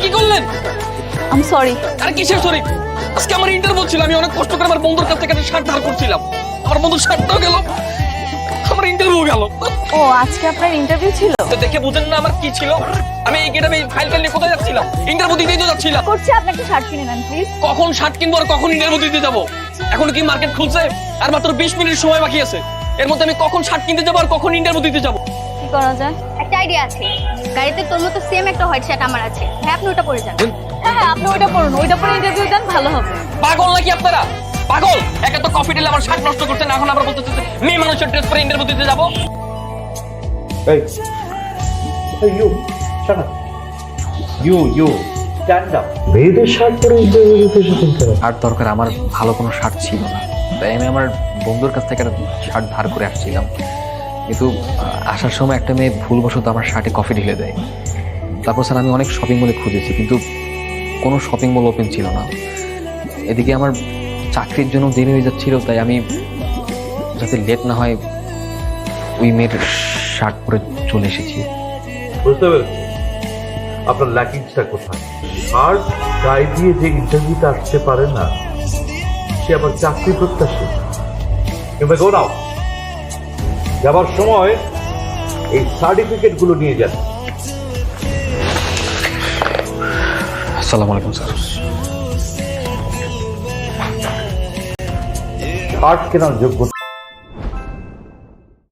কি করলেন? I am sorry. আরে কিসের সরি? আজকে আমার ইন্টারভিউ ছিল, আমি অনেক কষ্ট করে আমার বন্ধুর কাছ থেকে একটা শার্ট ধার করছিলাম। আমার বন্ধুর শার্টটাও গেল, আমার ইন্টারভিউ গেল। ও আজকে আপনার ইন্টারভিউ ছিল? তো দেখে বুঝেন না আমার কি ছিল? আমি এই গেটে ফাইল নিয়ে কোথায় যাচ্ছিলাম? ইন্টারভিউ দিতেই তো যাচ্ছিলাম। করছি, আপনি একটা শার্ট কিনে নেন প্লিজ। কখন শার্ট কিনবো আর কখন ইন্টারভিউ দিতে যাবো? এখন কি মার্কেট খুলছে? আর মাত্র 20 মিনিট সময় বাকি আছে। এর মধ্যে আমি কখন শার্ট কিনতে যাবো আর কখন ইন্টারভিউ দিতে যাবো? কি করা যায়? একটা আইডিয়া আছে, গাড়িতে তোর মতো সেম একটা হোয়াইট শার্ট আমার আছে, হ্যাঁ আপনি ওটা পরে যান। হ্যাঁ হ্যাঁ, আপনি ওইটা পড়ুন, ওইটা পরে ইন্টারভিউ দেন, ভালো হবে। পাগল নাকি আপনারা? পাগল! একে তো কফি ঢেলে আমার শার্ট নষ্ট করছেন, এখন আবার বলতেছেন মেয়ে মানুষের ড্রেস পরে ইন্টারভিউ দিতে যাবো। Hey, hey, you, shut up. You, stand up. মেয়েদের শার্ট পরে ইন্টারভিউ দিতে এসেছেন কেন? শার্ট দরকার, আমার ভালো কোনো শার্ট ছিল না, তাই আমি আমার বন্ধুর কাছ থেকে একটা শার্ট ধার করে আসছিলাম। কিন্তু আসার সময় একটা মেয়ে ভুলবশত আমার শার্টে কফি ঢেলে দেয়। তারপর স্যার আমি অনেক শপিং মলে খুঁজেছি, কিন্তু কোনো শপিং মল ওপেন ছিল না। এদিকে আমার চাকরির জন্য দেরি হয়ে যাচ্ছিল, তাই আমি যাতে লেট না হয় ওই মেয়ের শার্ট পরে চলে এসেছি। বুঝতে পেরেছি আপনার ল্যাকিংসটা কোথায়। আর গায়ে দিয়ে যে ইন্টারভিউতে আসতে পারে না, সে আবার চাকরি প্রত্যাশী। তুমি গো নাও, যাবার সময় এই সার্টিফিকেট গুলো নিয়ে যান। আসসালামু আলাইকুম স্যার। শার্ট কেনার যোগ্যতা